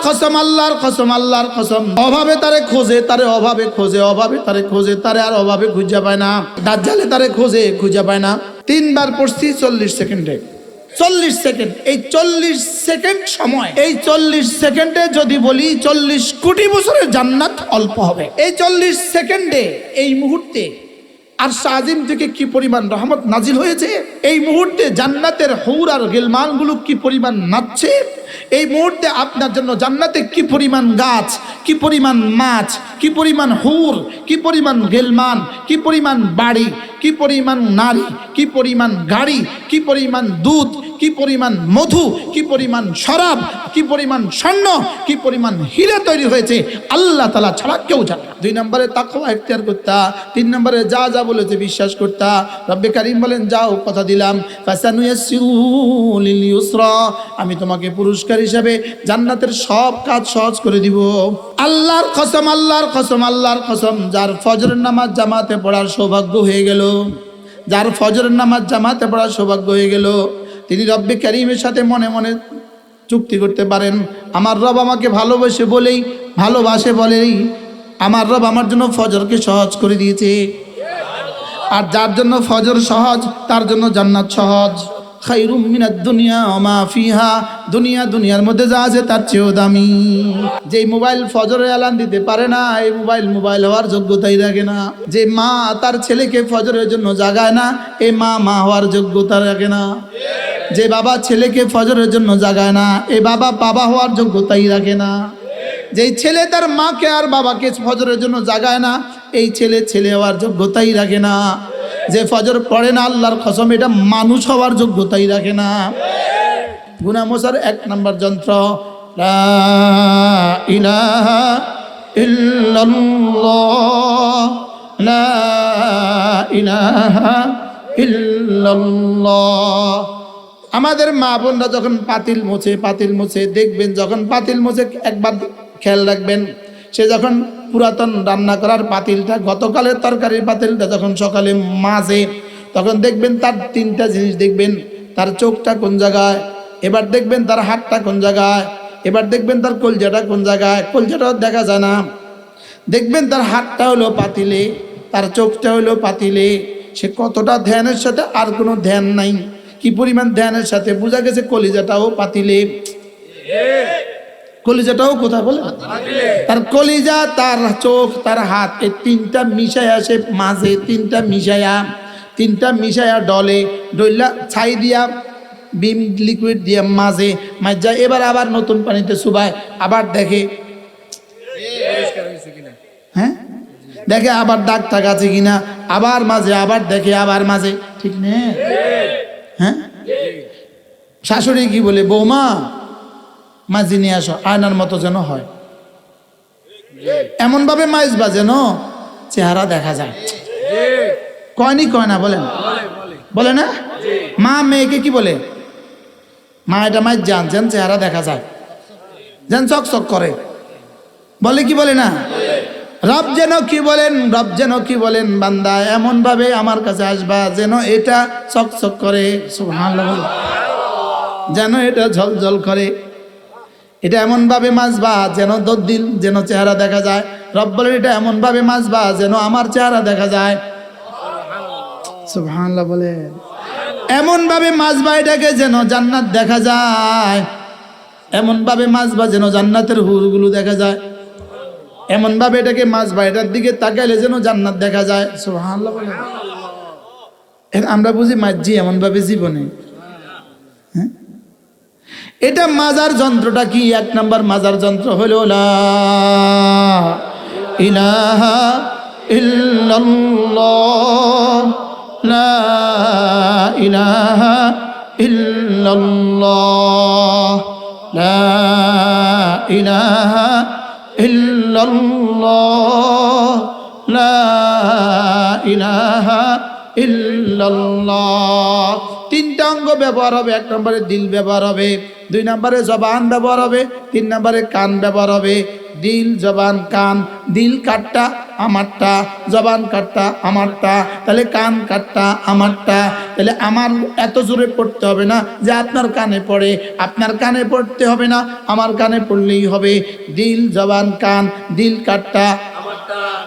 কসম, আল্লাহর কসম, আল্লাহর কসম, অভাবে তারে খোঁজে, তারে অভাবে খোঁজে, অভাবে তারে খোঁজে, তারে আর অভাবে খুঁজে পায় না। দাজ্জালে তারে খোঁজে, খুঁজে পায় না। 3 বার পড়ছি 40 সেকেন্ডে। 40 সেকেন্ড, এই 40 সেকেন্ড সময়, এই 40 সেকেন্ডে যদি বলি 40 কোটি বছরের জান্নাত অল্প হবে। এই 40 সেকেন্ডে, এই মুহূর্তে আরশ আজিম থেকে কি পরিমাণ রহমত নাজিল হয়েছে, এই মুহূর্তে জান্নাতের হুর আর গিলমানগুলো কি পরিমাণ নাচছে, এই মুহূর্তে আপনার জন্য জান্নাতে কি পরিমাণ গাছ, কি পরিমাণ মাছ, কি পরিমাণ হুর, কি পরিমাণ গিলমান, কি পরিমাণ বাড়ি, কি পরিমাণ নারী, কি পরিমাণ গাড়ি, কি পরিমাণ দুধ, কি পরিমাণ মধু, কি পরিমাণ শরাব, কি পরিমাণ স্বর্ণ, কি পরিমাণ হীরা তৈরি হয়েছে আল্লাহ তাআলা ছাড়া কেউ জানে না। 2 নম্বরে তাকওয়া ইখতিয়ার করতা, 3 নম্বরে যা যা বলেছে বিশ্বাস করতা। রব্বে কারীম বলেন, যাও কথা দিলাম, ফাসানুয়াসসিরু লিল ইউসরা, আমি তোমাকে পুরস্কার হিসেবে জান্নাতের সব কাজ সহজ করে দিব। আল্লাহর কসম, আল্লাহর কসম, আল্লাহর কসম, যার ফজরের নামাজ জামাতে পড়ার সৌভাগ্য হয়ে গেল, যার ফজরের নামাজ জামাতে পড়ার সৌভাগ্য হয়ে গেল, তিনি রব্বে কারীমের সাথে মনে মনে চুক্তি করতে পারেন, আমার রব আমাকে ভালোবাসে বলেই, ভালোবাসে বলেই আমার রব আমার জন্য ফজরকে সহজ করে দিয়েছে। আর যার জন্য ফজর সহজ, তার জন্য জান্নাত সহজ। খায়রুম মিনাদ দুনিয়া ওয়া মা ফিহা, দুনিয়ার মধ্যে যা আছে তার চেয়েও দামি। যে মোবাইল ফজরের অ্যালার্ম দিতে পারে না, এই মোবাইল হওয়ার যোগ্যতাই রাখে না। যে মা তার ছেলেকে ফজরের জন্য জাগায় না, এই মা হওয়ার যোগ্যতা রাখে না। যে বাবা ছেলেকে ফজরের জন্য জাগায় না, এই বাবা হওয়ার যোগ্যতাই রাখে না। যেই ছেলে তার মাকে আর বাবাকে ফজরের জন্য জাগায় না, এই ছেলে হওয়ার যোগ্যতাই রাখে না। যে ফজর পড়ে না, আল্লাহর কসম, এটা মানুষ হওয়ার যোগ্যতাই রাখে না। গুনাহ মোছার 1 নম্বর যন্ত্র, লা ইলাহা ইল্লাল্লাহ, লা ইলাহা ইল্লাল্লাহ। আমাদের মা বোনরা যখন পাতিল মোছে দেখবেন, যখন পাতিল মোছে একবার খেয়াল রাখবেন, সে যখন পুরাতন রান্না করার পাতিলটা, গতকালের তরকারির পাতিলটা যখন সকালে মাজে, তখন দেখবেন তার 3টা জিনিস দেখবেন। তার চোখটা কোন জায়গায়, এবার দেখবেন তার হাতটা কোন জায়গায়, এবার দেখবেন তার কলজাটা কোন জায়গায়, কলজাটাও দেখা যায় না। দেখবেন তার হাতটা হলো পাতিলে, তার চোখটা হলো পাতিলে। সে কতটা ধ্যানের সাথে, আর কোনো ধ্যান নাই। কি পরিমাণ ধ্যানের সাথে, বোঝা গেছে কলিজাটাও পাতিলে। কলিজাটাও কোথায় বলে, তার কলিজা, তার চোখ, তার হাত, এই 3টা মিশায়া সে মাঝে, 3টা মিশায়া ডইলা ছাই দিয়া, বিম লিকুইড দিয়ে মাঝে এবার আবার নতুন পানিতে চুবায়, আবার দেখে, হ্যাঁ দেখে আবার দাগ টাগ আছে কিনা, আবার মাঝে, আবার দেখে, আবার মাঝে, ঠিক না? হ্যাঁ, শাশুড়ি কি বলে, বৌমা মাঝি নিয়ে আসো, আয়নার মতো যেন হয়, এমন ভাবে মাইজবা যেন চেহারা দেখা যায়। কয় না বলেন, বলে না? মা মেয়েকে কি বলে, মা এটা মাইজ যেন চেহারা দেখা যায়, যেন চকচক করে, বলে কি বলে না? রব যেন কি বলেন, বান্দা এমন ভাবে আমার কাছে আসবা যেন এটা চকচক করে, সুবহানাল্লাহ, যেন এটা ঝলঝল করে, এটা এমন ভাবে মাজবা যেন দদ্দিল, যেন চেহারা দেখা যায়। রব বলেন এটা এমন ভাবে মাজবা যেন আমার চেহারা দেখা যায়, সুবহানাল্লাহ বলেন। এমন ভাবে মাজবা এটাকে যেন জান্নাত দেখা যায়, এমন ভাবে মাজবা যেন জান্নাতের হুরগুলো দেখা যায়, এমন ভাবে এটাকে মাজবা, এটার দিকে তাকাইলে যেন জান্নাত দেখা যায়, সুবহানাল্লাহ বলেন। আমরা বুঝি মাজি এমন ভাবে জীবনে, হ্যাঁ? এটা মাজার যন্ত্রটা কি? 1 নম্বর মাজার যন্ত্র হলো লা ইলাহা ইল্লাল্লাহ, লা ইলাহা ইল্লাল্লাহ, লা ইলাহা ইল্লাল্লাহ, লা ইলাহা ইল্লাল্লাহ। 3টা অঙ্গ ব্যবহার হবে। 1 নম্বরে দিল ব্যবহার হবে, 2 নম্বরে জবান ব্যবহার হবে, 3 নম্বরে কান ব্যবহার হবে। দিল, জবান, কান। দিল কাঠটা আমারটা, জবান কাটটা আমারটা, তাহলে কান কাটটা আমারটা। তাহলে আমার এত জোরে পড়তে হবে না যে আপনার কানে পড়ে, আপনার কানে পড়তে হবে না, আমার কানে পড়লেই হবে। দিল জবান কান, দিল কাটটা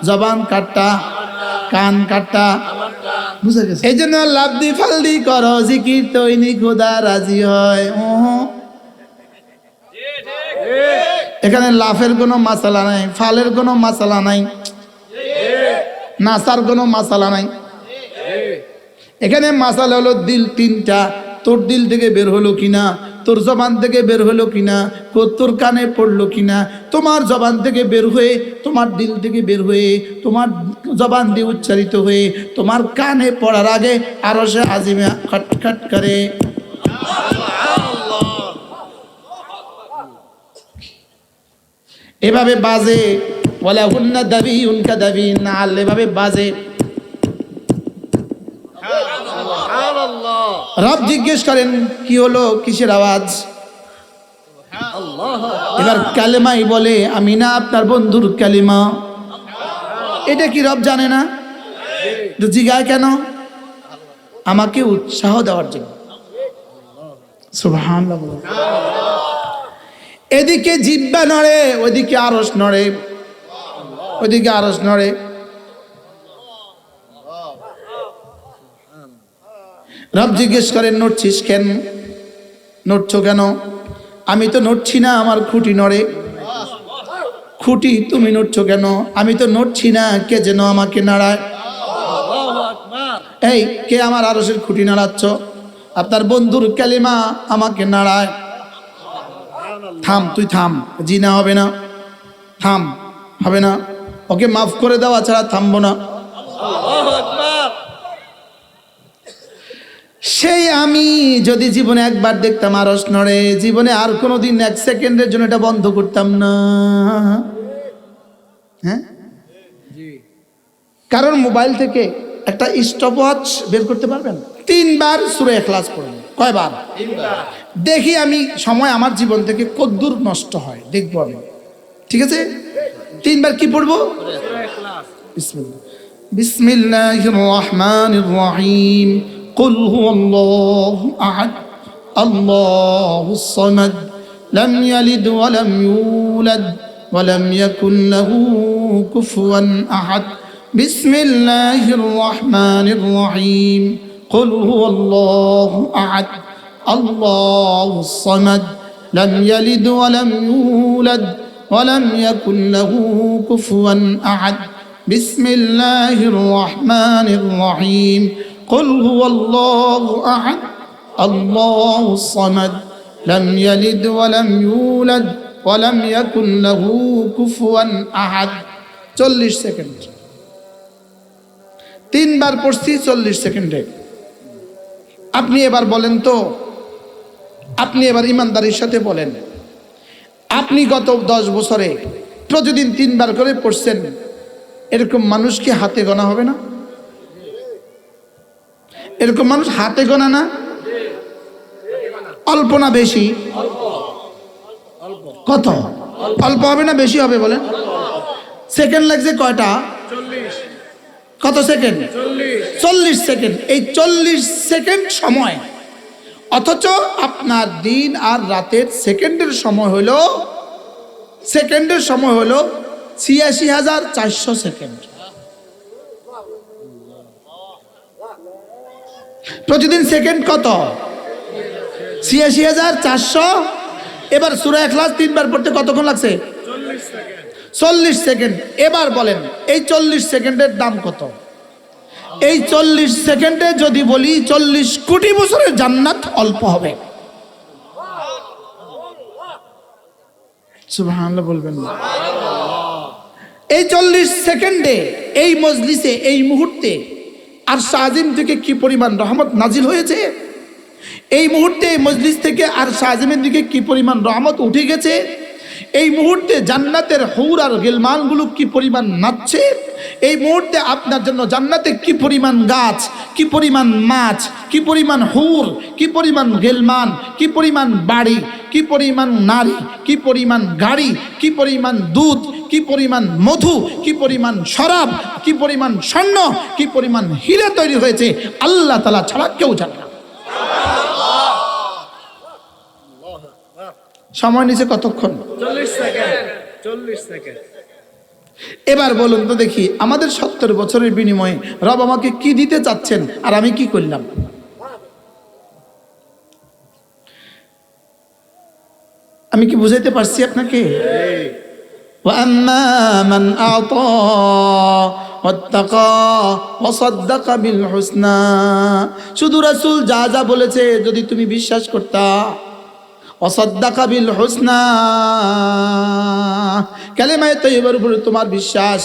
জবান কাটটা কান কাটটা, বুঝে গেছে? এই জন্য লাভদি ফালদি করো জিকির, তৈনি খোদা রাজি হয়। এখানে লাফের কোনো মাসালা নাই, ফালের কোনো মাসালা নাই, নাসার কোনো মাসালা নাই। এখানে মাসালা হলো দিল তিনটা। তোর দিল থেকে বের হলো কিনা, তোর জবান থেকে বের হলো কিনা, তোর কানে পড়লো কিনা, তোমার জবান থেকে বের হয়ে, তোমার দিল থেকে বের হয়ে, তোমার জবান দিয়ে উচ্চারিত হয়ে তোমার কানে পড়ার আগে আরশে আজিমে খটখট করে। এভাবে বাজে, ওয়ালা হুন্না দাবি উনকা দাবি নাল, এভাবে বাজে। রব জিজ্ঞেস করেন কি হলো, কিসের আওয়াজ? এবার কালেমাই বলে আমি না আপনার বন্ধুর কালিমা। এটা কি রব জানে না? জিগায় কেন? আমাকে উৎসাহ দেওয়ার জন্য। সুবহানাল্লাহ। এদিকে জিহ্বা নড়ে, ওইদিকে আরশ নড়ে, ওইদিকে আরশ নড়ে। রব জিজ্ঞেস করেন নড়ছিস কেন, নড়ছো কেন? আমি তো নড়ছি না, আমার খুঁটি নড়ে। খুঁটি তুমি নড়ছো কেন? আমি তো নড়ছি না, কে যেন আমাকে নাড়ায়। এই কে আমার আরশের খুঁটি নাড়াচ্ছ? আপনার বন্ধুর কালিমা আমাকে নাড়ায়। থাম, তুই থাম। জি না, হবে না, থাম, হবে না, ওকে মাফ করে দেওয়া ছাড়া থামবো না। সেই আমি যদি জীবনে একবার দেখতাম আরশ নড়ে, জীবনে আর কোনোদিন এক সেকেন্ডের জন্য এটা বন্ধ করতাম না। হ্যাঁ, কারণ মোবাইল থেকে একটা স্টপ ওয়াচ বের করতে পারবেন? 3 বার সূরা ইখলাস পড়ুন। কয়বার? 3 বার। দেখি আমি সময় আমার জীবন থেকে কদ্দূর নষ্ট হয়, দেখবো আমি। ঠিক আছে, 3 বার কি পড়বো? সূরা ইখলাস। বিসমিল্লাহ, বিসমিল্লাহির রহমানির রহিম। قل هو الله أحد الله الصمد لم يلد ولم يولد ولم يكن له كفوا أحد بسم الله الرحمن الرحيم قل هو الله أحد الله الصمد لم يلد ولم يولد ولم يكن له كفوا أحد بسم الله الرحمن الرحيم قل هو الله أحد الله الصمد لم يلد ولم يولد ولم يكن له كفوا أحد। 40 সেকেন্ড, 3 বার পড়ছি 40 সেকেন্ডে। আপনি এবার বলেন তো, আপনি এবার ইমানদারির সাথে বলেন, আপনি গত 10 বছরে প্রতিদিন 3 বার করে পড়ছেন, এরকম মানুষ কি হাতে গোনা হবে না? এরকম মানুষ হাতে গোনা না? অল্প না বেশি? কত? অল্প হবে না বেশি হবে বলেন? সেকেন্ড লাগছে কয়টা? 40। কত সেকেন্ড? 40 সেকেন্ড। এই 40 সেকেন্ড সময়, অথচ আপনার দিন আর রাতের সেকেন্ডের সময় হলো, সেকেন্ডের সময় হলো 86,400 সেকেন্ড। প্রতিদিন সেকেন্ড কত? 86,400। এবার সূরা ইখলাস 3 বার পড়তে কতক্ষণ লাগছে? 40 সেকেন্ড। এবার বলেন এই 40 সেকেন্ডের দাম কত? এই 40 সেকেন্ডে যদি বলি 40 কোটি বছরের জান্নাত অল্প হবে। সুবহানাল্লাহ বলবেন না? এই 40 সেকেন্ডে এই মজলিসে এই মুহূর্তে আরশ আজিম থেকে কি পরিমাণ রহমত নাজিল হয়েছে, এই মুহূর্তে মজলিস থেকে আরশ আজিমের দিকে কি পরিমাণ রহমত উঠে গেছে, এই মুহূর্তে জান্নাতের হুর আর গিলমানগুলো কি পরিমাণ নাচছে, এই মুহূর্তে আপনার জন্য জান্নাতে কি পরিমাণ গাছ, কি পরিমাণ মাছ, কি পরিমাণ হুর, কি পরিমাণ গেলমান, কি পরিমাণ বাড়ি, কি পরিমাণ নারী, কি পরিমাণ গাড়ি, কি পরিমাণ দুধ, কি পরিমাণ মধু, কি পরিমাণ শরাব, কি পরিমাণ স্বর্ণ, কি পরিমাণ হীরা তৈরি হয়েছে আল্লাহ তাআলা ছাড়া কেউ জানে না। সময় নিচে কতক্ষণ? 40 সেকেন্ড। 40 সেকেন্ড। এবার বলুন তো দেখি, আমাদের 70 বছরের বিনিময়ে রব আমাকে কি দিতে চাচ্ছেন আর আমি কি করলাম? আমি কি বুঝাইতে পারছি আপনাকে? وَأَمَّا مَنْ أَعْطَى وَاتَّقَى وَصَدَّقَ بِالْحُسْنَى। শুধু রাসূল যা যা বলেছে যদি তুমি বিশ্বাস করতা, ওয়াসাদ্দাকা বিল হুসনা, কালেমায়ে তাইয়্যিবার উপরে তোমার বিশ্বাস,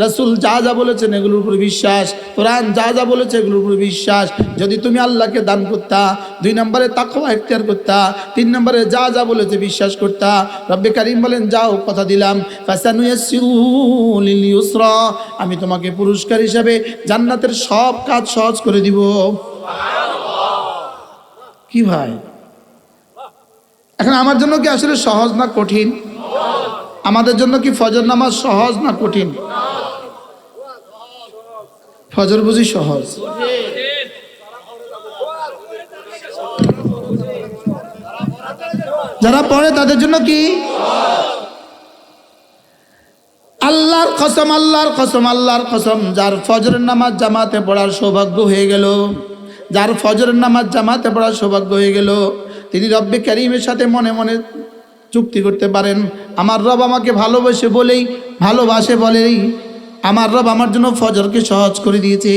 রাসূল যা যা বলেছেন এগুলোর উপর বিশ্বাস, কোরআন যা যা বলেছে এগুলোর উপর বিশ্বাস, যদি তুমি আল্লাহকে দান করতা, 2 নম্বরে তাকওয়া ইখতিয়ার করতা, 3 নম্বরে যা যা বলেছে বিশ্বাস করতা, রব্বে কারীম বলেন যাও কথা দিলাম ফাসানুয়াসসিরু লিল ইউসরা, আমি তোমাকে পুরস্কার হিসাবে জান্নাতের সব কাজ সহজ করে দিব। সুবহানাল্লাহ। কি ভাই, এখন আমার জন্য কি আসলে সহজ না কঠিন? আমাদের জন্য কি ফজর নামাজ সহজ না কঠিন? ফজর বুঝি সহজ? যারা পড়ে তাদের জন্য কি? আল্লাহর কসম, আল্লাহর কসম, আল্লাহর কসম, যার ফজরের নামাজ জামাতে পড়ার সৌভাগ্য হয়ে গেল, যার ফজরের নামাজ জামাতে পড়ার সৌভাগ্য হয়ে গেল, তিনি রব্বে কারীমের সাথে মনে মনে চুক্তি করতে পারেন, আমার রব আমাকে ভালোবাসে বলেই, ভালোবাসে বলেই আমার রব আমার জন্য ফজরকে সহজ করে দিয়েছে।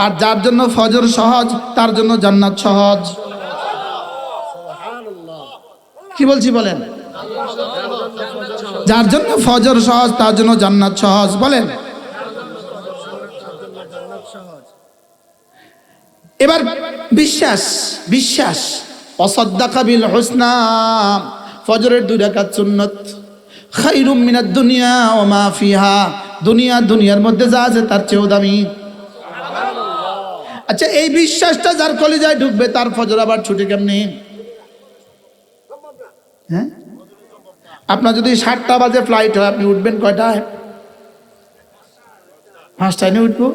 আর যার জন্য ফজর সহজ তার জন্য জান্নাত সহজ। কি বলছি বলেন? যার জন্য ফজর সহজ তার জন্য জান্নাত সহজ। বলেন এবার বিশ্বাস, বিশ্বাস ওয়াসাদ্দাকা বিল হুসনা, ফজরের 2 রাকাত সুন্নাত, খায়রুম মিনাদ দুনিয়া ওয়া মা ফিহা, দুনিয়া দুনিয়ার মধ্যে যা আছে তার চেয়েও দামি। আচ্ছা, এই বিশ্বাসটা যার কলিজায় ঢুকবে তার ফজর আবার ছুটে কেমনে? হ্যাঁ, আপনার যদি 7টা বাজে ফ্লাইট হয় আপনি উঠবেন কয়টায়? 5টায় নিয়ে উঠবো।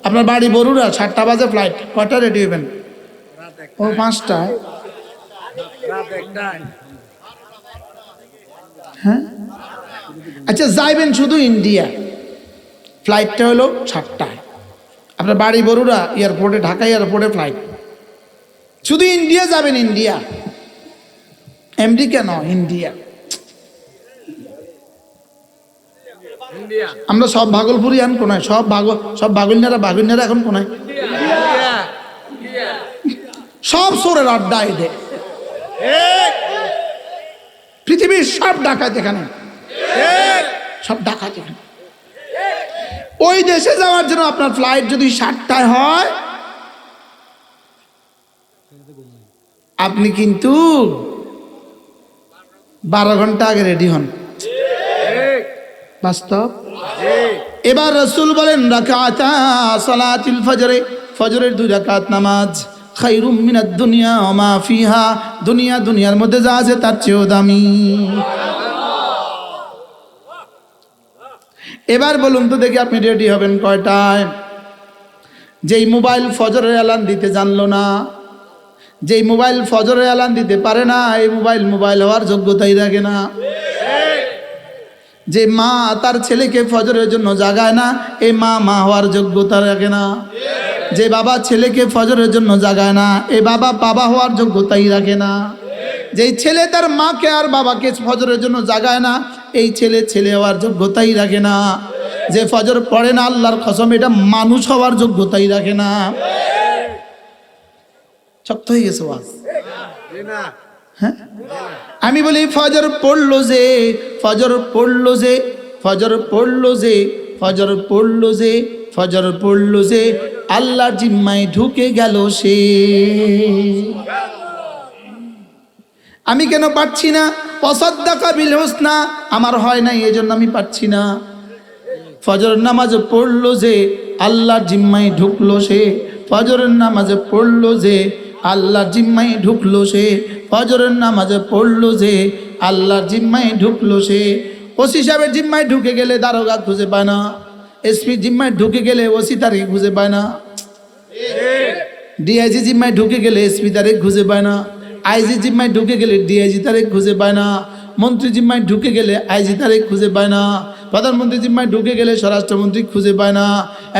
আপনার বাড়ি বরুড়া, 7টা বাজে ফ্লাইট, কয়টা রেডি হবেন? ও 5টায়। হ্যাঁ, আচ্ছা যাইবেন শুধু ইন্ডিয়া, ফ্লাইটটা হলো 7টায়, আপনার বাড়ি বরুড়া, এয়ারপোর্টে, ঢাকা এয়ারপোর্টে ফ্লাইট, শুধু ইন্ডিয়া যাবেন, ইন্ডিয়া, আমেরিকা নয়, ইন্ডিয়া। আমরা সব ভাগলপুরি আন কোনায়, সব বাগুলনারা এখন কোনায়, সব সোরের আড্ডা এদের, পৃথিবীর সব ডাকাত এখানে, সব ডাকাত এখানে। ওই দেশে যাওয়ার জন্য আপনার ফ্লাইট যদি 7টায় হয়, আপনি কিন্তু 12 ঘন্টা আগে রেডি হন। বাস্তব। এবার রাসূল বলেন রাকাতা সালাতুল ফজরে, ফজরের 2 রাকাত নামাজ, খায়রুম মিনাদ দুনিয়া ওয়া মা ফিহা, দুনিয়া দুনিয়ার মধ্যে যা আছে তার চেয়েও দামি। এবার বলুন তো দেখি আপনি রেডি হবেন কয়টায়? যেই মোবাইল ফজরের অ্যালার্ম দিতে জানলো না, যেই মোবাইল ফজরের অ্যালার্ম দিতে পারে না, এই মোবাইল হওয়ার যোগ্যতাই রাখে না। যে মা তার ছেলেকে ফজরের জন্য জাগায় না, এই মা হওয়ার যোগ্যতা রাখে না। যে বাবা ছেলেকে ফজরের জন্য জাগায় না, এই বাবা হওয়ার যোগ্যতাই রাখে না। যেই ছেলে তার মাকে আর বাবাকে ফজরের জন্য জাগায় না, এই ছেলে হওয়ার যোগ্যতাই রাখে না। যে ফজর পড়ে না, আল্লাহর কসম এটা মানুষ হওয়ার যোগ্যতাই রাখে না। শক্ত হয়ে গেছে ওয়াজ। হ্যাঁ, আমি বলি ফজর পড়লো যে, ফজর পড়লো যে, ফজর পড়লো যে, ফজর পড়লো যে, ফজর পড়লো যে, আল্লাহর জিম্মায় ঢুকে গেল সে। আমি কেন পারছি না? ওয়াসাদ্দাকা বিল হুসনা, আমার হয় নাই এই জন্য আমি পারছি না। ফজরের নামাজ পড়লো যে আল্লাহর জিম্মায় ঢুকলো সে, ফজরের নামাজ পড়লো যে আল্লাহর জিম্মায় ঢুকলো সে, ফজরের নামাজ পড়লো যে আল্লাহর জিম্মায় ঢুকলো সে। ওসি সাহেবের জিম্মায় ঢুকে গেলে দারোগা খুঁজে পায় না, এসপি জিম্মায় ঢুকে গেলে ওসি তারে খুঁজে পায় না, ডিআইজি জিম্মায় ঢুকে গেলে এসপি তারে খুঁজে পায় না, আইজি জিম্মায় ঢুকে গেলে ডিআইজি তারে খুঁজে পায় না, মন্ত্রী জিম্মায় ঢুকে গেলে আইজি তারে খুঁজে পায় না, প্রধানমন্ত্রী জিম্মায় ঢুকে গেলে স্বরাষ্ট্রমন্ত্রী খুঁজে পায় না,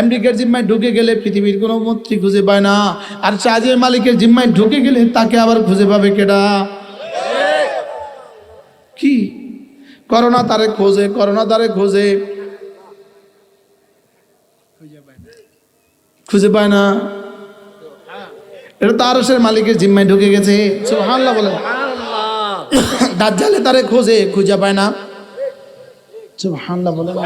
আমেরিকার জিম্মায় ঢুকে গেলে পৃথিবীর কোনো মন্ত্রী খুঁজে পায় না, আর চাঁদের মালিকের জিম্মায় ঢুকে গেলে তাকে আবার খুঁজে পাবে কেডা? কি করোনা তারে খোঁজে, করোনা তারে খোঁজে, খুঁজে পায় না। এটা তো আরশের মালিকের জিম্মায় ঢুকে গেছে। সুবহানাল্লাহ বলেন। দাজ্জালে তারে খোঁজে, খুঁজে পায় না। সুবহানাল্লাহ বলেন।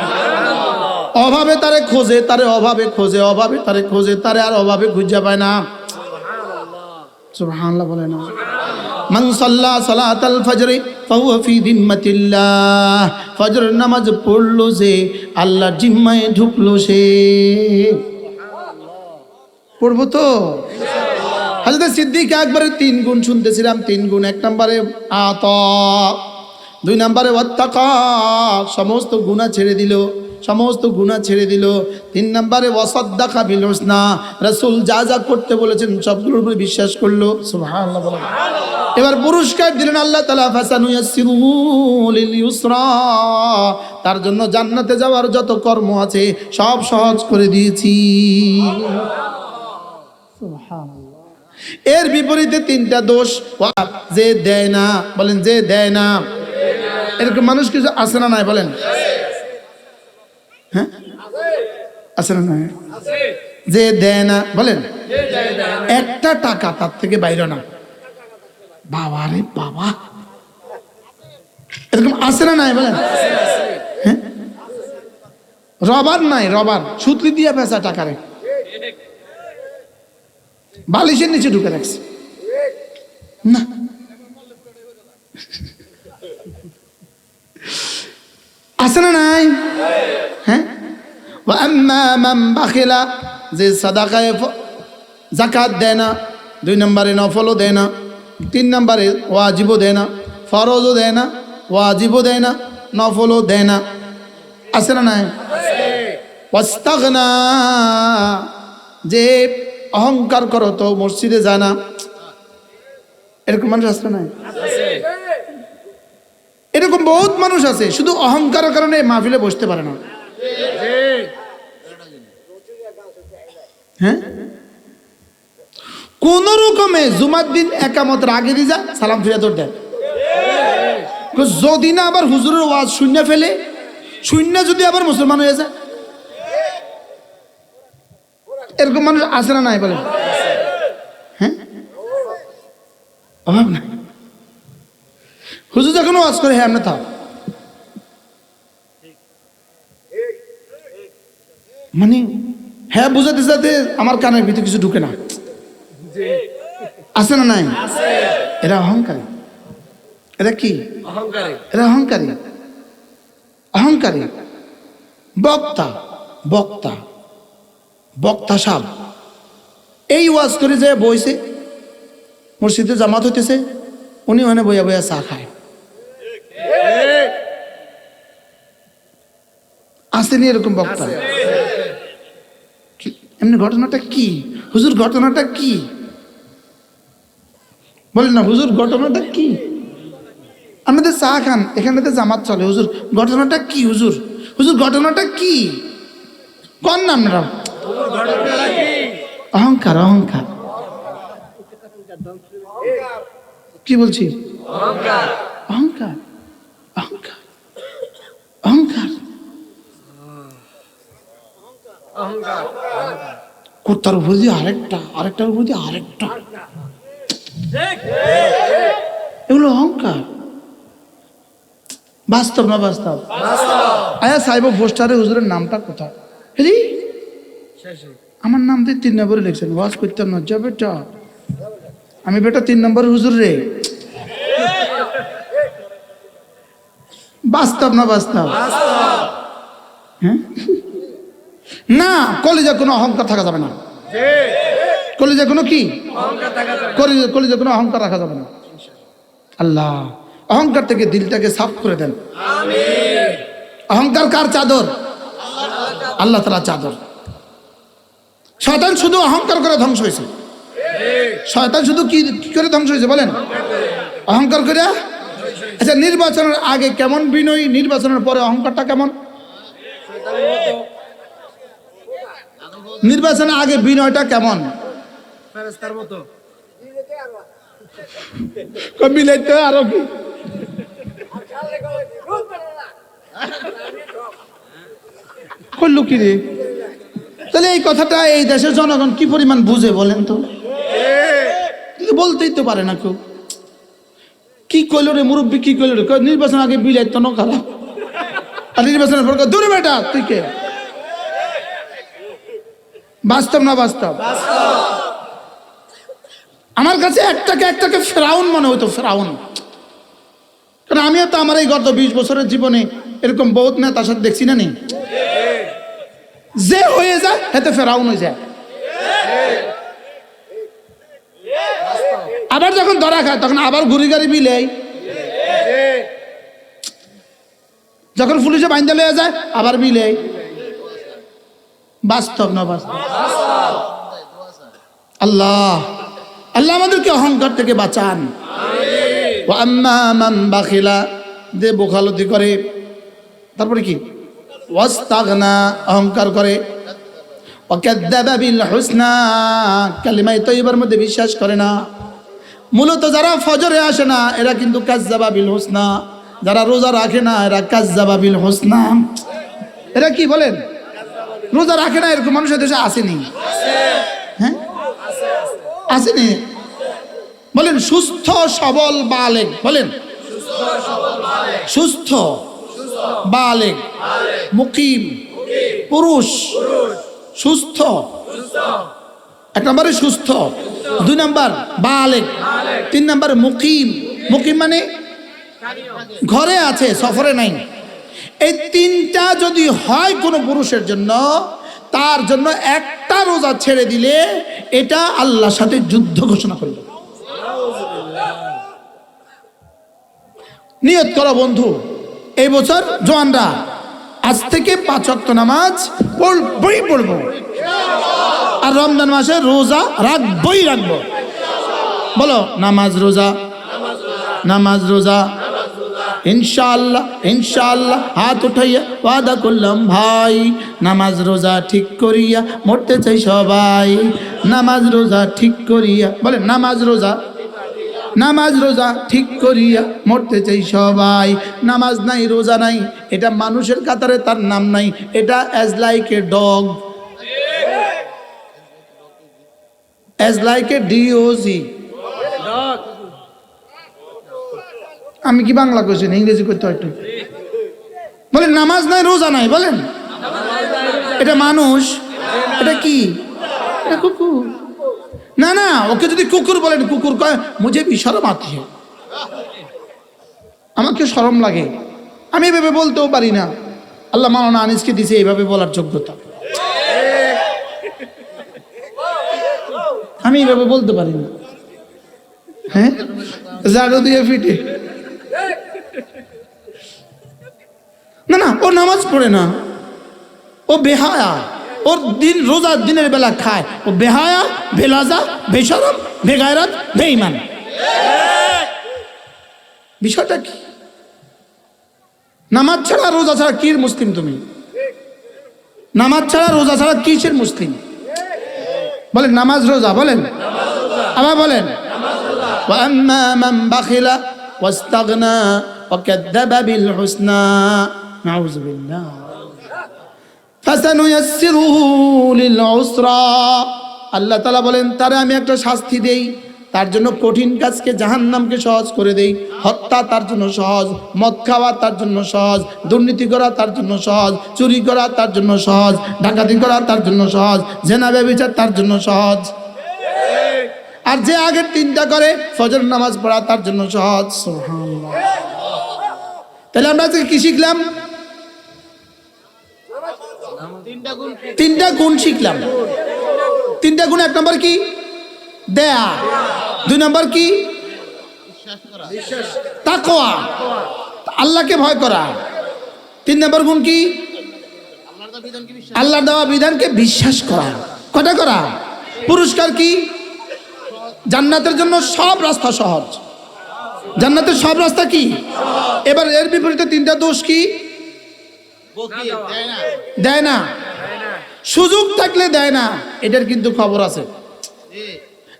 অভাবে তারে খোঁজে, তারে অভাবে খোঁজে, অভাবে তারে খোঁজে, তারে আর অভাবে খুঁজে পায় না। সুবহানাল্লাহ বলেন। মান সাল্লা সালাতাল ফজর ফাহুয়া ফি যিম্মাতিল্লাহ, ফজরের নামাজ পড়লো যে আল্লাহর জিম্মায় ঢুকলো সে। পড়বো তো? হযরত সিদ্দিক আকবরের 3 গুণ শুনতেছিলাম, 3 গুণ। 1 নম্বরে আতা, 2 নম্বরে ওয়াত্তাকা, সমস্ত গুনাহ ছেড়ে দিল, সমস্ত গুনাহ ছেড়ে দিল। 3 নম্বরে ওয়াসাদ্দাকা বিল হুসনা, রাসূল যা যা করতে বলেছেন সবগুলোর উপরে বিশ্বাস করলো। সুবহানাল্লাহ বলেন। এবার পুরস্কার দিলেন আল্লাহ তাআলা, ফাসানুয়াসসিরুহু লিল ইউসরা, তার জন্য জান্নাতে যাওয়ার যত কর্ম আছে সব সহজ করে দিয়েছি। সুবহানাল্লাহ। এর বিপরীতে 3টা দোষ, যে দেয় না, বলেন যে দেয় না। এরকম মানুষ কিছু আছে না নাই বলেন? হ্যাঁ আছে না নাই? যে দেয় না, বলেন একটা টাকা তার থেকে বাইরে না। বাবা রে বাবা, এরকম আছে না নাই বলেন? হ্যাঁ, রবার নাই, রবার সুতলি দিয়ে পেঁচা টাকারে বালিশের নিচে ঢুকে রাখছে না। আছে না নাই? হ্যাঁ। ওয়া আম্মা মান বাখিলা, যে সাদাকায়ে যাকাত দেয় না, 2 নম্বরে নফলও দেয় না, 3 নম্বরে ওয়াজিবও দেয় না, ফরজও দেয় না, ওয়াজিবও দেয় না, নফলও দেয় না। আছে না নাই? ওয়াস্তাগনা, যে অহংকার করো তো মসজিদে যায় না। এরকম মানুষ আছে না? এরকম বহুত মানুষ আছে, শুধু অহংকারের কারণে মাহফিলে বসতে পারে না। হ্যাঁ, কোন রকমে জুমার দিন একামতের আগে দিয়ে যা সালাম ফিরে তোর দেয়। যদি না আবার হুজুরের ওয়াজ শূন্য ফেলে, শূন্য যদি আবার মুসলমান হয়ে যায়। এরকম মানুষ আছে না নাই বলেন? হ্যাঁ, অভাব নাই। হুজুর যখন ওয়াজ করে, হ্যাঁ আমরা থাক, মানে হ্যাঁ বুঝাতে যাতে আমার কানের ভিতরে কিছু ঢুকে না। আছে না নাই? এরা অহংকারী। এরা কি? এরা অহংকারী, অহংকারী। বক্তা, বক্তা, বক্তা সাহেব এই ওয়াজ করে যে বইছে, মসজিদে জামাত হইতেছে, উনি ওখানে বইয়া বইয়া চা খায়। আসেনি এরকম বক্তা? এমনি ঘটনাটা কি হুজুর? ঘটনাটা কি বলেন না হুজুর, ঘটনাটা কি? আমাদের চা খান, এখানে তো জামাত চলে, হুজুর ঘটনাটা কি? হুজুর, হুজুর ঘটনাটা কি? কোন নাম? অহংকার, অহংকার। কি বলছি? অহংকার, অহংকার, অহংকার, অহংকার, কোথার উপর দিয়ে আরেকটা, আরেকটার উপর দিয়ে আরেকটা, এগুলো অহংকার। বাস্তব না বাস্তব? আয়া সাহেব পোস্টারে হুজুরের নামটা কোথায়? আমার নাম দিয়ে 3 নম্বরে লিখছেন, ওয়াজ করতে না যা বেটা, আমি বেটা 3 নম্বর হুজুর রে। বাস্তব না বাস্তব? হ্যাঁ, না, কলিজা কোনো অহংকার থাকা যাবে না। কলিজা কোনো কি অহংকার থাকা যাবে না। কলিজা কোনো অহংকার রাখা যাবে না। আল্লাহ অহংকার থেকে দিলটাকে সাফ করে দেন। আমিন। অহংকার কার চাদর? আল্লাহ তাআলার চাদর। শয়তান শুধু অহংকার করে ধ্বংস হয়েছে। শয়তান শুধু কি কি করে ধ্বংস হয়েছে বলেন? অহংকার করে। আচ্ছা, নির্বাচনের আগে কেমন বিনয়ী, নির্বাচনের পরে অহংকারটা কেমন? নির্বাচনের আগে বিনয়টা কেমন? ফেরেশতার মতো। মিলাইতে আরো কি করলো কি রে? তাহলে এই কথাটা এই দেশের জনগণ কি পরিমাণ বুঝে বলেন তো? কিন্তু বলতেই তো পারে না কেউ। কি কইলো রে মুরব্বী, কি কইলো রে? কয় নির্বাচন আগে বিলাইত না খারাপ, আর নির্বাচনের পর কয়, দূরে বেটা তুই কে? বাস্তব না বাস্তব? আমার কাছে একটাকে ফেরাউন মনে হইতো, ফেরাউন। কারণ আমিও তো আমার এই গত 20 বছরের জীবনে এরকম বহুত নেতার সাথে দেখছি না নি, যে হয়ে যায় হেতে ফেরাউন হয়ে যায়। আবার যখন ধরা খায় তখন আবার ঘুরি গাড়ি মিলে, যখন পুলিশে বাইন্দা লয়ে যায় আবার মিলে। বাস্তব না বাস্তব? আল্লাহ আল্লাহ আমাদেরকে অহংকার থেকে বাঁচান। ওয়া আম্মা মান বাখিলা, যে বোখালতি করে, তারপরে কি ওয়াস্তাগনা, অহংকার করে, ওয়া কাযযাবা বিল হুসনা, কালিমায়ে তাইয়্যিবার মধ্যে বিশ্বাস করে না। মূলত যারা ফজরে আসে না এরা কিন্তু কাযযাবা বিল হুসনা, যারা রোজা রাখে না এরা কাযযাবা বিল হুসনা। এরা কি বলেন? রোজা রাখে না এরকম মানুষের দেশে আসেনি? হ্যাঁ আসেনি? বলেন সুস্থ সবল বালেগ, বলেন সুস্থ বালেগ, মুকিম পুরুষ, সুস্থ। 1 নম্বরে সুস্থ, 2 নম্বর বালেগ, 3 নম্বর মুকিম। মুকিম মানে ঘরে আছে, সফরে নাই। এই 3টা যদি হয় কোনো পুরুষের জন্য, তার জন্য একটা রোজা ছেড়ে দিলে এটা আল্লাহর সাথে যুদ্ধ ঘোষণা করবে। নিয়ত করো বন্ধু, এই বছর জওয়ানরা আজ থেকে 5 ওয়াক্ত নামাজ পড়বই পড়বো, আর রমজান মাসে রোজা রাখবই রাখবো। বলো নামাজ রোজা, নামাজ রোজা, ইনশাআল্লাহ ইনশাআল্লাহ। হাত উঠাইয়া ওয়াদা করলাম ভাই, নামাজ রোজা ঠিক করিয়া মরতে চাই সবাই। নামাজ রোজা ঠিক করিয়া, বলেন নামাজ রোজা, নামাজ রোজা ঠিক করিয়া মরতে চাই সবাই। নামাজ নাই রোজা নাই, এটা মানুষের কাতারে তার নাম নাই, এটা as like a dog, as like a DOG. আমি কি বাংলা কইছি না ইংরেজি করতে হয় একটু? বলেন নামাজ নাই রোজা নাই, বলেন এটা মানুষ, এটা কি? এটা কুকুর। না না, ওকে যদি কুকুর বলেন, কুকুর কয় মুঝে भी शर्म आती है, আমাকে শরম লাগে, আমি এভাবে বলতেও পারি না। আল্লাহ মাওলানা আনিসকে দিয়েছে এইভাবে বলার যোগ্যতা, আমি এইভাবে বলতে পারি না। হ্যাঁ জাড়ু দিয়ে ফিটে। না না, ও নামাজ পড়ে না, ও বেহায়া, ওর দিন রোজা দিনের বেলা খায়, ও বেহায়া, বেলাজা, বেশরম, বেগায়রাত, বেঈমান। বিষয়টা কি? নামাজ ছাড়া রোজা ছাড়া কি মুসলিম তুমি? নামাজ ছাড়া রোজা ছাড়া কিসের মুসলিম? বলেন নামাজ রোজা, বলেন আবার বলেন। ওয়া আম্মা মান বাখিলা ওয়াস্তাগনা ওয়া কাযযাবা বিল হুসনা, নাউযু বিল্লাহ, ফাসানুয়াসসিরুহু লিল উসরা। আল্লাহ তাআলা বলেন তারে আমি একটা শাস্তি দেই, তার জন্য কঠিন কাজকে জাহান্নামকে সহজ করে দেই। হত্যা তার জন্য সহজ, মদ খাওয়া তার জন্য সহজ, দুর্নীতি করা তার জন্য সহজ, চুরি করা তার জন্য সহজ, ডাকাতি করা তার জন্য সহজ, জেনা ব্যভিচার তার জন্য সহজ। আর যে আগের 3টা করে ফজর নামাজ পড়া তার জন্য সহজ। সুবহানাল্লাহ। তাহলে আমরা আজকে কি শিখলাম? তিনটা গুণ শিখলাম। তিনটা গুণ, এক নম্বর কি? দেয়া। দুই নম্বর কি? তাকওয়া, আল্লাহকে ভয় করা। তিন নম্বর গুণ কি? আল্লাহর দেওয়া বিধানকে বিশ্বাস করা। কটা করা? পুরস্কার কি? জান্নাতের জন্য সব রাস্তা সহজ। জান্নাতের সব রাস্তা কি? এবার এর বিপরীতে তিনটা দোষ কি? দেয় না, সুযোগ থাকলে দেয় না। এটার কিন্তু খবর আছে।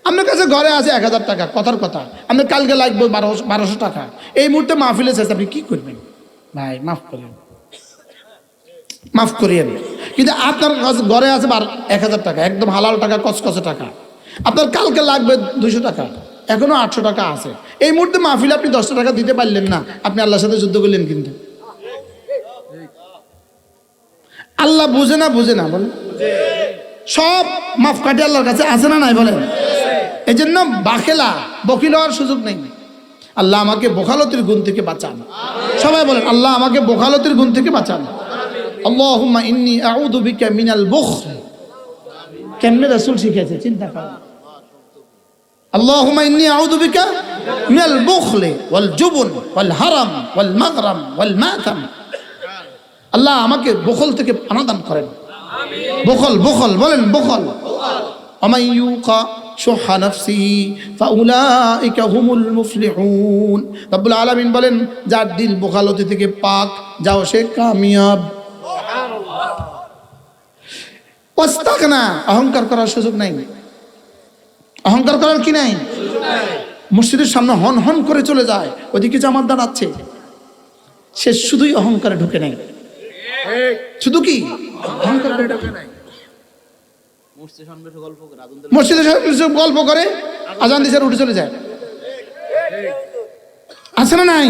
আপনার কাছে ঘরে আছে 1000 টাকা, কথার কথা, আপনার কালকে লাগবে 1200 টাকা। এই মুহূর্তে মাহফিলে আছে, আপনি কি করবেন? ভাই মাফ করেন, মাফ করিয়েন। কিন্তু আপনার ঘরে আছে 1000 টাকা, একদম হালাল টাকা, কচকচে টাকা। আপনার কালকে লাগবে 200 টাকা, এখনো 800 টাকা আছে। এই মুহূর্তে মাহফিলে আপনি 10 টাকা দিতে পারলেন না, আপনি আল্লাহর সাথে যুদ্ধ করলেন। কিন্তু আল্লাহ বুঝে না, বুঝে না বলেন? সব মাফ কাটে আল্লাহর কাছে আছে না নাই বলেন? এই জন্য বকিল হওয়ার সুযোগ নেই। আল্লাহ আমাকে বখালতির গুণ থেকে বাঁচান। সবাই বলেন, আল্লাহ আমাকে বখালতির গুণ থেকে বাঁচান। আল্লাহুম্মা ইন্নী আউযু বিকা মিনাল বুখল। কেমনে রাসূল শিখেছে চিন্তা করুন। আল্লাহুম্মা ইন্নী আউযু বিকা মিনাল বুখল ওয়াল জুবন ওয়াল হারাম ওয়াল মাগরাম ওয়াল মাতাম। আল্লাহ আমাকে বখল থেকে পানাহ দান করেন। বখল, বখল বলেন, বখল। ওয়ামান ইউকা শুহা নাফসিহি ফাউলাইকা হুমুল মুফলিহুন। রব্বুল আলামিন বলেন, যার দিল বখালতি থেকে পাক, যাও সে কামিয়াব। ওয়াস্তাগনা, অহংকার করার সুযোগ নাই। অহংকার করার কি নাই? মসজিদের সামনে হন হন করে চলে যায়, ওদিকে জামাত দাঁড়াচ্ছে, সে শুধুই অহংকারে ঢুকে নাই। শুধু কি অহংকারে ঢুকে নাই? মসজিদের সামনে গল্প করে, আজান দিছে উঠে চলে যায়। আছে না নাই?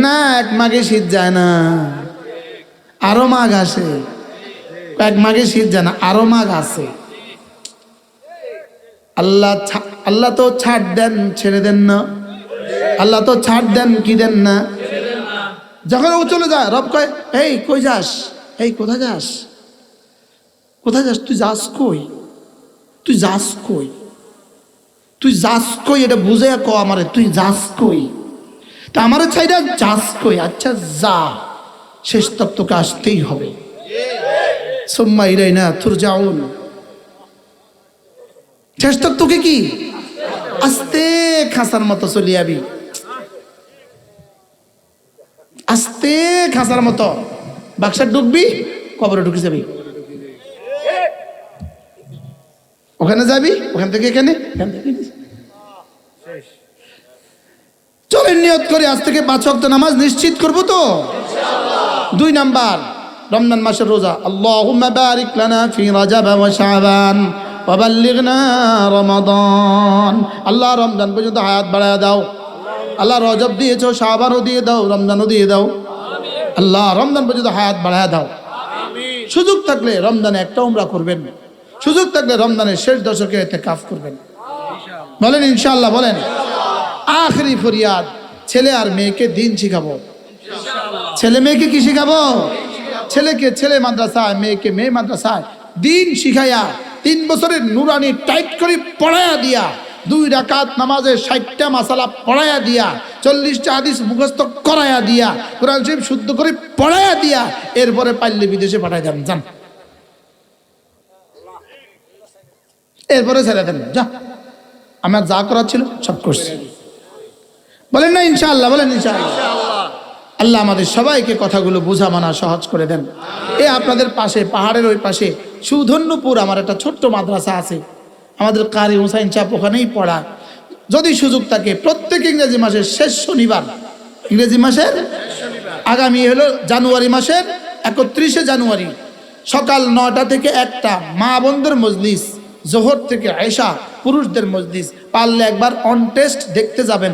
না, এক মাঘে শীত যায় না, আরো মাঘ আসে। এক মাঘে শীত যায় না, আরো মাঘ আসে। আল্লাহ তো ছাড় দেন, ছেড়ে দেন না। আল্লাহ তো ছাড় দেন, কি দেন না। যখন ও চলে যায়, রব কয়, এই কই যাস? এই কোথায় যাস? কোথায় যাস? তুই যাস কই? তুই যাস কই? তুই যাস কই? এটা বুঝে ক আমারে, তুই যাস কই? তা আমারে চাইরা যাস কই? আচ্ছা যা, শেষ তক তোকে আসতেই হবে। সুম্মা ইলাইনা তুরজাউন। শেষ তক তোকে কি আস্তে খাসার মতো চলে যাবি, আস্তে খাসার মতো বাক্সা ঢুকবি, কবরে ঢুকে যাবি। ওখানে যাবি, ওখান থেকে এখানে, চলেন নিয়ত করে আজ থেকে 5 ওয়াক্ত নামাজ নিশ্চিত করবো তো। 2 নাম্বার, রমজান মাসের রোজা। আল্লাহুম্মা বারিক লানা ফি রাজাব ওয়া শাবান ওয়া বাল্লিগনা রমাদান। আল্লাহ রমজান পর্যন্ত হায়াত বাড়ায়া দাও। আল্লাহ রজব দিয়েছো, শাবানও দিয়ে দাও, রমজানও দিয়ে দাও। আল্লাহ রমজান পর্যন্ত হায়াত বাড়ায়া দাও। সুযোগ থাকলে রমজানে একটা উমরা করবেন, সুযোগ থাকলে রমজানের শেষ দশকে ইতিকাফ করবেন। বলেন ইনশাআল্লাহ, বলেন। আখেরি ফরিয়াদ, ছেলে আর মেয়েকে দিন শিখাবো। ছেলে মেয়েকে কি শিখাবো? ছেলেকে ছেলে মাদ্রাসায়, মেয়েকে মেয়ে মাদ্রাসায় দিন শিখাইয়া 3 বছরের নুরানি টাইট করে পড়াইয়া দিয়া, 2 রাকাত নামাজে 60টা মাসালা পড়াইয়া দিয়া, 40টা হাদিস মুখস্থ করাইয়া দিয়া, কোরআন শরীফ শুদ্ধ করে পড়াইয়া দিয়া, এরপরে পাইলে বিদেশে পাঠাই দেন, যান। এরপরে ছেড়ে দেন, যা, আমার যা করার ছিল সব করছি। বলেন না ইনশাআল্লাহ, বলেন ইনশাআল্লাহ। আল্লাহ আমাদের সবাইকে কথাগুলো বোঝা মানা সহজ করে দেন। এ আপনাদের পাশে, পাহাড়ের ওই পাশে সুধন্যপুর আমার একটা ছোট্ট মাদ্রাসা আছে, আমাদের কারি হুসাইন সাহেব ওখানেই পড়ায়। যদি সুযোগ থাকে প্রত্যেক ইংরেজি মাসের শেষ শনিবার, ইংরেজি মাসের আগামী হলো জানুয়ারি মাসের 31শে জানুয়ারি সকাল 9টা থেকে 1টা মা বোনদের মজলিস, জোহর থেকে আয়েশা পুরুষদের মজলিস। পারলে একবার অন টেস্ট দেখতে যাবেন।